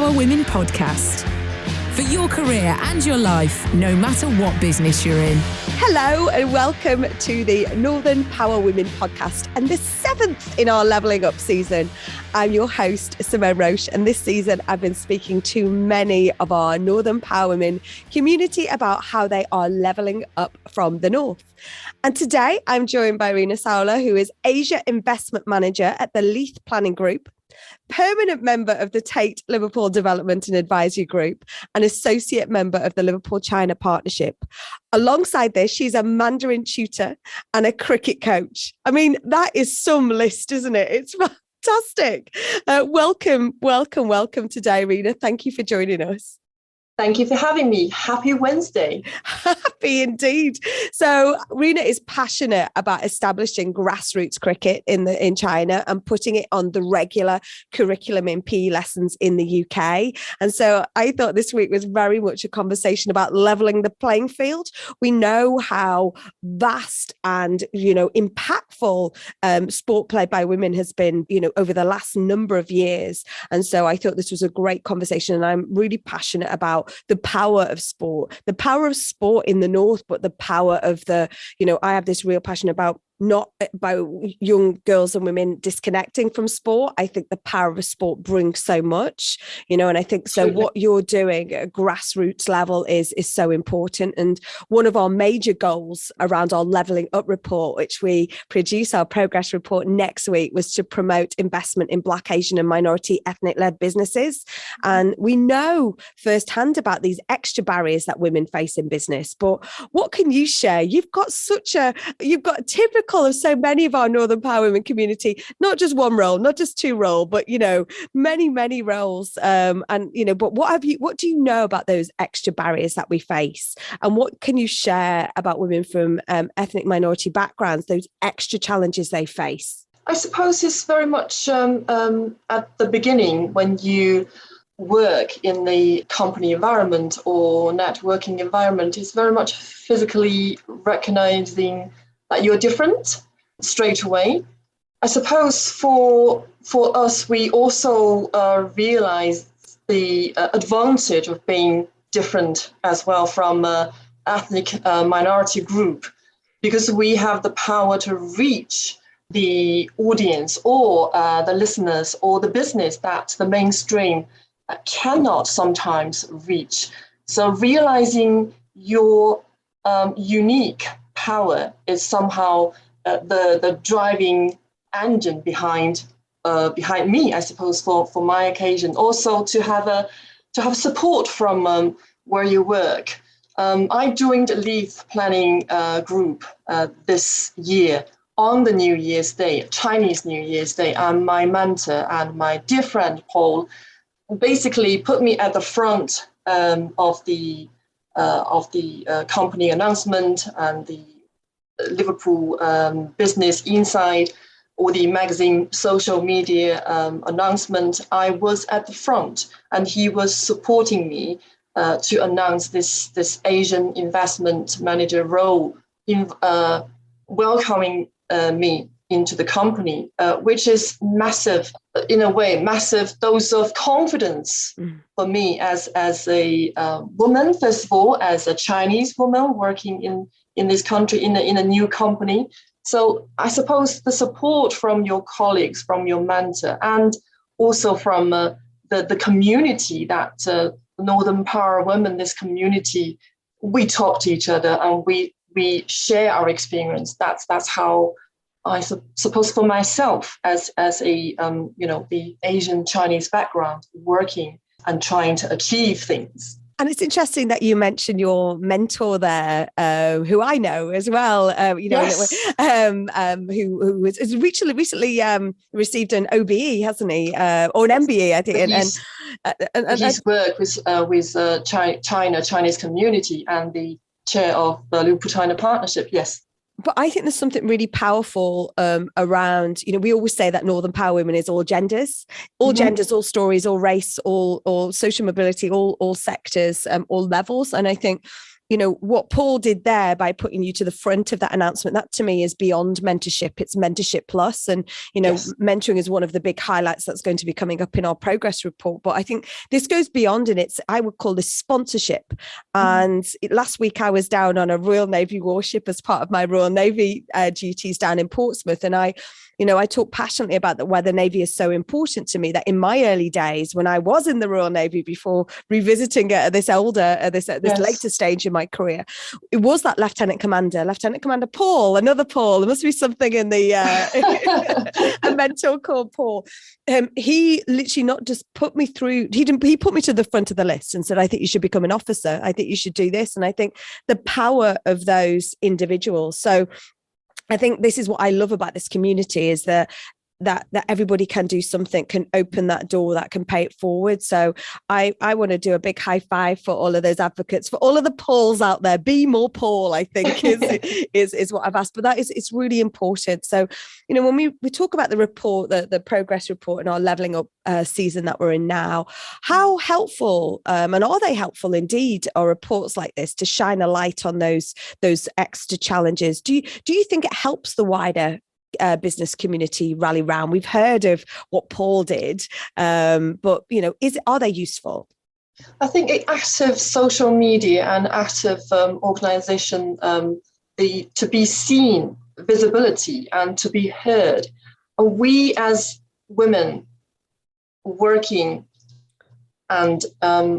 Power Women podcast. For your career and your life, no matter what business you're in. Hello and welcome to the Northern Power Women podcast and the 7th in our Levelling Up season. I'm your host, Simone Roche, and this season I've been speaking to many of our Northern Power Women community about how they are levelling up from the North. And today I'm joined by Rina Sowler, who is Asia Investment Manager at the Leith Planning Group, permanent member of the Tate Liverpool Development and Advisory Group, and associate member of the Liverpool-China Partnership. Alongside this, she's a Mandarin tutor and a cricket coach. I mean, that is some list, isn't it? It's fantastic. Welcome today, Rina. Thank you for joining us. Thank you for having me. Happy Wednesday. Happy indeed. So Rina is passionate about establishing grassroots cricket in China and putting it on the regular curriculum in PE lessons in the UK. And so I thought this week was very much a conversation about levelling the playing field. We know how vast and, impactful sport played by women has been, over the last number of years. And so I thought this was a great conversation, and I'm really passionate about the power of sport in the North, but the power of I have this real passion not about young girls and women disconnecting from sport. I think the power of sport brings so much, and I think so what you're doing at a grassroots level is so important. And one of our major goals around our Levelling Up report, which we produce our progress report next week, was to promote investment in Black, Asian and minority ethnic-led businesses. And we know firsthand about these extra barriers that women face in business. But what can you share? You've got typical of so many of our Northern Power Women community, not just one role, not just two roles, but many roles. But what do you know about those extra barriers that we face, and what can you share about women from ethnic minority backgrounds, those extra challenges they face? I suppose it's very much at the beginning when you work in the company environment or networking environment. It's very much physically recognizing that you're different straight away. I suppose for us, we also realize the advantage of being different as well from ethnic minority group, because we have the power to reach the audience or the listeners or the business that the mainstream cannot sometimes reach. So realizing your unique power is somehow the driving engine behind me, I suppose, for my occasion. Also to have support from where you work. I joined Leith Planning Group this year on the New Year's Day, Chinese New Year's Day, and my mentor and my dear friend Paul basically put me at the front of the company announcement and the Liverpool Business Inside or the magazine social media announcement. I was at the front, and he was supporting me to announce this Asian investment manager role, in welcoming me into the company, which is massive, in a way, massive dose of confidence for me as a woman, first of all, as a Chinese woman working in this country, in a new company. So I suppose the support from your colleagues, from your mentor, and also from the community that Northern Power Women, this community, we talk to each other and we share our experience. That's how I suppose for myself as a the Asian Chinese background, working and trying to achieve things. And it's interesting that you mentioned your mentor there, who I know as well. Yes. Who has recently received an OBE, hasn't he, or an MBE, I think. And he's worked with Chinese community and the chair of the Liverpool-China Partnership. Yes. But I think there's something really powerful around, we always say that Northern Power Women is all genders, genders, all stories, all race, all social mobility, all sectors, all levels. And I think what Paul did there by putting you to the front of that announcement, that to me is beyond mentorship. It's mentorship plus. And, Yes. mentoring is one of the big highlights that's going to be coming up in our progress report. But I think this goes beyond, and I would call this sponsorship. And last week I was down on a Royal Navy warship as part of my Royal Navy duties down in Portsmouth. And I talk passionately about why the Navy is so important to me, that in my early days, when I was in the Royal Navy before revisiting it at this later stage in my career, it was that Lieutenant Commander Paul, another Paul. There must be something in the a mentor called Paul. He literally not just put me through. He put me to the front of the list and said, "I think you should become an officer. I think you should do this." And I think the power of those individuals. So I think this is what I love about this community, is that everybody can do something, can open that door, that can pay it forward. So I want to do a big high five for all of those advocates, for all of the Pauls out there. Be more Paul, I think is what I've asked. But it's really important. So, when we talk about the report, the progress report and our leveling up season that we're in now, how helpful and are they helpful indeed are reports like this to shine a light on those extra challenges? Do you think it helps the wider business community rally round? We've heard of what Paul did, but are they useful? I think active social media and active organization, to be seen, visibility, and to be heard. We as women working and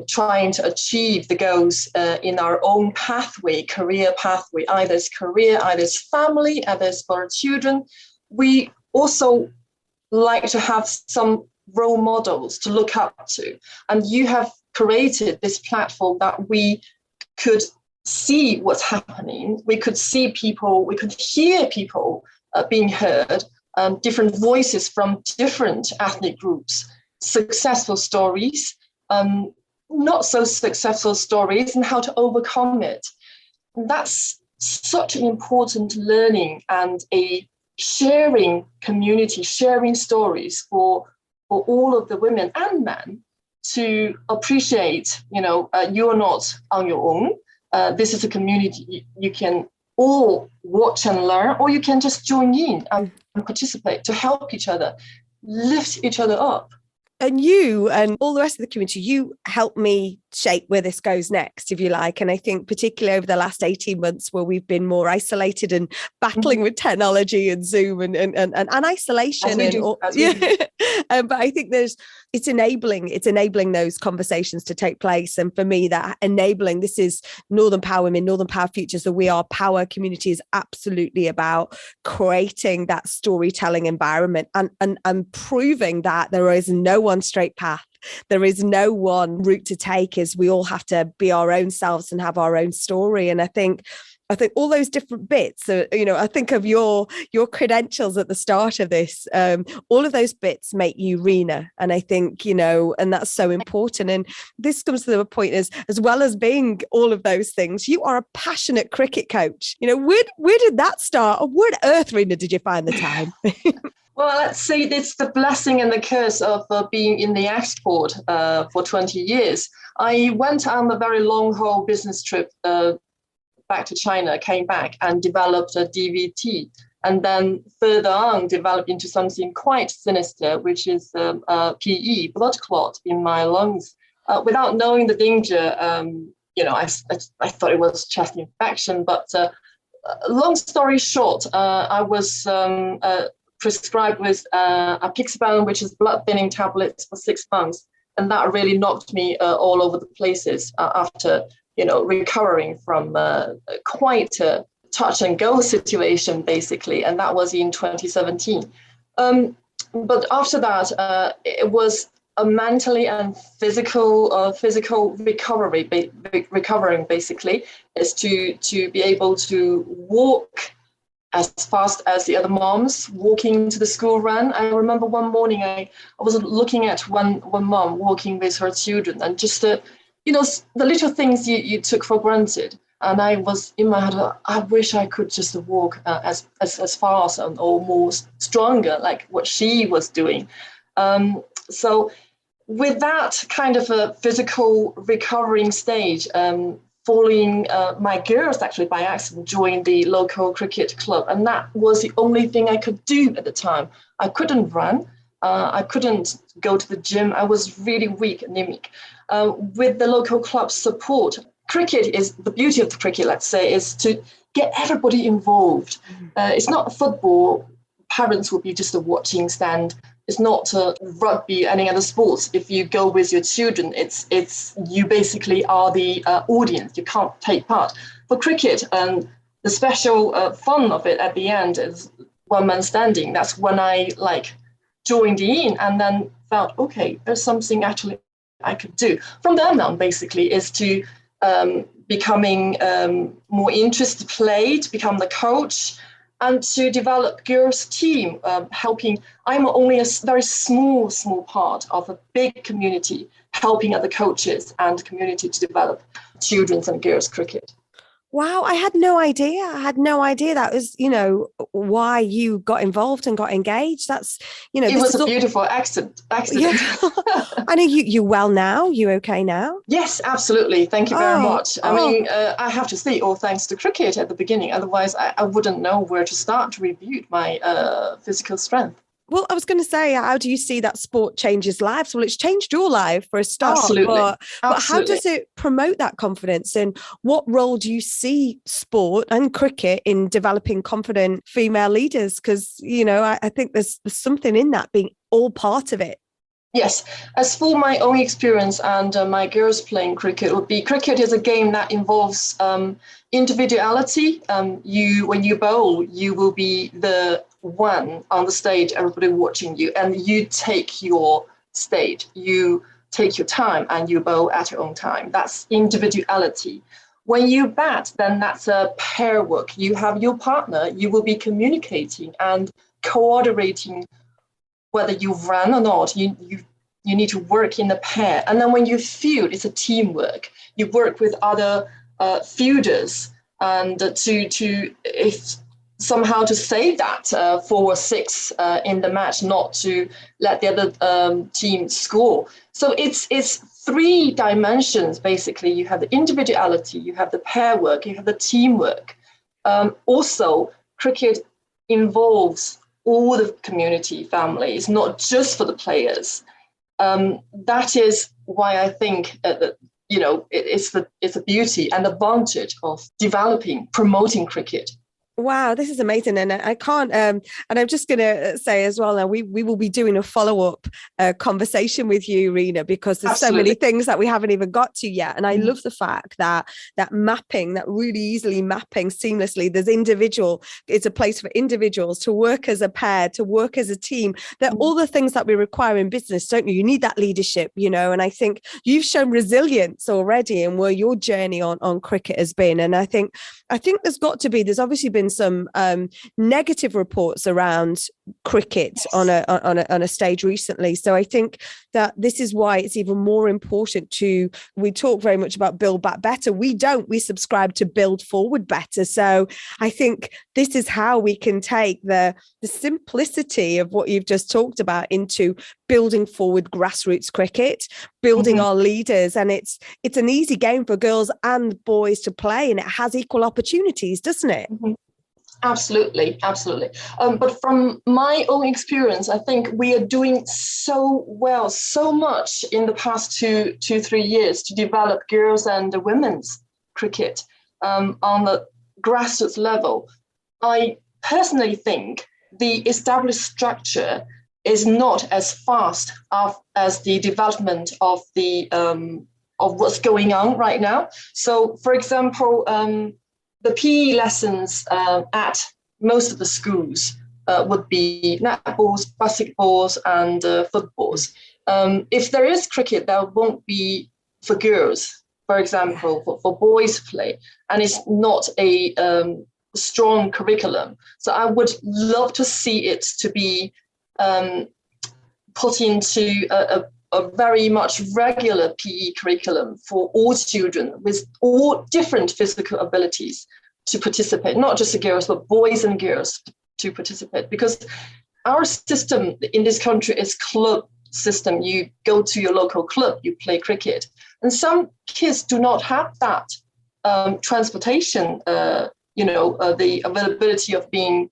trying to achieve the goals in our own pathway, career pathway, either it's career, either it's family, either it's for our children. We also like to have some role models to look up to. And you have created this platform that we could see what's happening. We could see people, we could hear people being heard, different voices from different ethnic groups, successful stories, not so successful stories, and how to overcome it. And that's such an important learning and a sharing community, sharing stories for all of the women and men to appreciate, you're not on your own. This is a community you can all watch and learn, or you can just join in and participate to help each other, lift each other up. And you and all the rest of the community, you help me shape where this goes next, if you like. And I think particularly over the last 18 months where we've been more isolated and battling with technology and Zoom and isolation. But I think it's enabling those conversations to take place. And for me, that enabling, this is Northern Power Women, Northern Power Futures, the We Are Power community is absolutely about creating that storytelling environment and proving that there is no one straight path. There is no one route to take, as we all have to be our own selves and have our own story. And I think all those different bits, I think of your credentials at the start of this, all of those bits make you Rena. And I think, and that's so important. And this comes to the point as well as being all of those things, you are a passionate cricket coach. Where did that start? Where on earth, Rena, did you find the time? Well, let's say it's the blessing and the curse of being in the export for 20 years. I went on a very long-haul business trip back to China, came back and developed a DVT, and then further on developed into something quite sinister, which is PE, blood clot in my lungs. Without knowing the danger, I thought it was chest infection. But long story short, I was prescribed with apixaban, which is blood thinning tablets, for 6 months, and that really knocked me all over the places after recovering from quite a touch and go situation, basically, and that was in 2017. But after that, it was a mentally and physical recovering basically, is to be able to walk as fast as the other moms walking to the school run. I remember one morning I was looking at one mom walking with her children, and just the little things you took for granted. And I was in my head, I wish I could just walk as fast or more stronger, like what she was doing. So with that kind of a physical recovering stage, following my girls actually by accident joined the local cricket club. And that was the only thing I could do at the time. I couldn't run. I couldn't go to the gym. I was really weak, anemic. With the local club's support, cricket is the beauty of the cricket, let's say, is to get everybody involved. It's not football. Parents will be just a watching stand. It's not rugby, any other sports. If you go with your children, it's you basically are the audience. You can't take part. For cricket, the special fun of it at the end is one man standing. That's when I joined in and then felt, okay, there's something actually I could do. From then on, basically, is to becoming more interested to play, to become the coach, and to develop girls' team, helping. I'm only a very small part of a big community, helping other coaches and community to develop children's and girls' cricket. Wow, I had no idea. That was, why you got involved and got engaged. That's, it was a beautiful accident. Yeah. I know you well now. You okay now? Yes, absolutely. Thank you very much. I mean, I have to say, all thanks to cricket at the beginning. Otherwise, I wouldn't know where to start to rebuild my physical strength. Well, I was going to say, how do you see that sport changes lives? Well, it's changed your life for a start. Absolutely. But how does it promote that confidence? And what role do you see sport and cricket in developing confident female leaders? Because, I think there's something in that being all part of it. Yes. As for my own experience and my girls playing cricket, cricket is a game that involves individuality. When you bowl, you will be the one on the stage, everybody watching you, and you take your stage, you take your time and you bowl at your own time. That's individuality. When you bat, then that's a pair work. You have your partner, you will be communicating and coordinating. Whether you run or not, you need to work in a pair. And then when you field, it's a teamwork. You work with other fielders and to somehow to save that 4 or 6 in the match, not to let the other team score. So it's 3 dimensions, basically. You have the individuality, you have the pair work, you have the teamwork. Also, cricket involves all the community family. It's not just for the players. That is why I think that it's the beauty and advantage of promoting cricket. Wow, this is amazing. And I can't, and I'm just going to say as well, now we will be doing a follow-up conversation with you, Rena, because there's Absolutely. so many things that we haven't even got to yet. And I love the fact that mapping, that really easily mapping seamlessly, it's a place for individuals to work as a pair, to work as a team. They're all the things that we require in business, don't you? You need that leadership, and I think you've shown resilience already and where your journey on cricket has been. And I think there's obviously been some negative reports around cricket on a stage recently. So I think that this is why it's even more important we talk very much about build back better. We subscribe to build forward better. So I think this is how we can take the simplicity of what you've just talked about into building forward grassroots cricket, building our leaders. And it's an easy game for girls and boys to play, and it has equal opportunities, doesn't it? Absolutely. But from my own experience, I think we are doing so much in the past 2-3 years to develop girls and women's cricket on the grassroots level. I personally think the established structure is not as fast as the development of of what's going on right now. So, for example, the PE lessons at most of the schools would be netballs, basketballs, and footballs. If there is cricket, there won't be for girls, for example, for boys to play, and it's not a strong curriculum. So I would love to see it to be put into a very much regular PE curriculum for all children with all different physical abilities to participate, not just the girls, but boys and girls to participate. Because our system in this country is club system. You go to your local club, you play cricket. And some kids do not have that transportation, the availability of being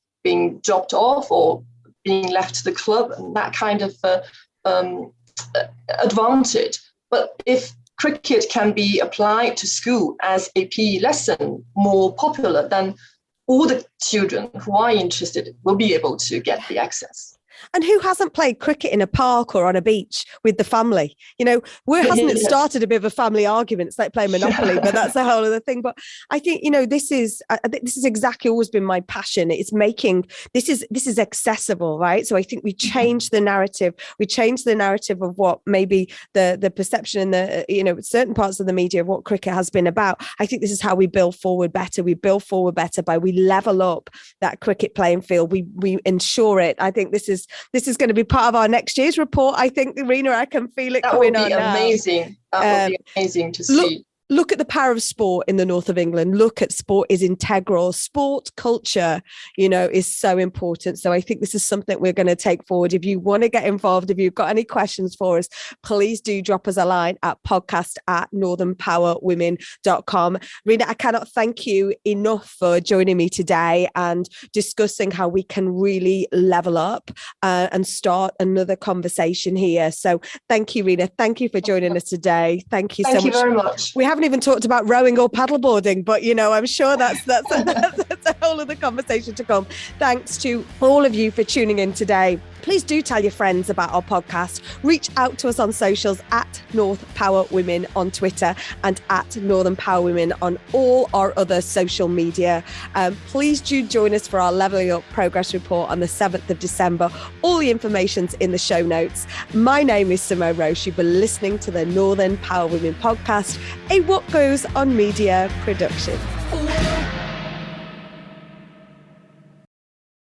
dropped off or being left to the club, and that kind of advantage. But if cricket can be applied to school as a PE lesson, more popular, then all the children who are interested will be able to get the access. And who hasn't played cricket in a park or on a beach with the family? Hasn't it started a bit of a family argument? It's like playing Monopoly, but that's a whole other thing. But I think, this is exactly always been my passion. It's making, this is accessible, right? So I think we change the narrative. We change the narrative of what maybe the perception in certain parts of the media of what cricket has been about. I think this is how we build forward better. We build forward better by we level up that cricket playing field. We ensure it. I think this is going to be part of our next year's report. I think, Rena, I can feel it coming on now. That would be amazing. That would be amazing to see. Look at the power of sport in the north of England. Look at sport is integral. Sport culture, is so important. So I think this is something we're going to take forward. If you want to get involved, if you've got any questions for us, please do drop us a line at podcast@northernpowerwomen.com. Rena, I cannot thank you enough for joining me today and discussing how we can really level up and start another conversation here. So thank you, Rena. Thank you for joining us today. Thank you so much. Thank you very much. We haven't even talked about rowing or paddleboarding, but I'm sure that's a whole other conversation to come. Thanks to all of you for tuning in today. Please do tell your friends about our podcast. Reach out to us on socials at North Power Women on Twitter and at Northern Power Women on all our other social media. Please do join us for our Levelling Up Progress Report on the 7th of December. All the information's in the show notes. My name is Simone Roche. You've been listening to the Northern Power Women podcast, a What Goes on Media production.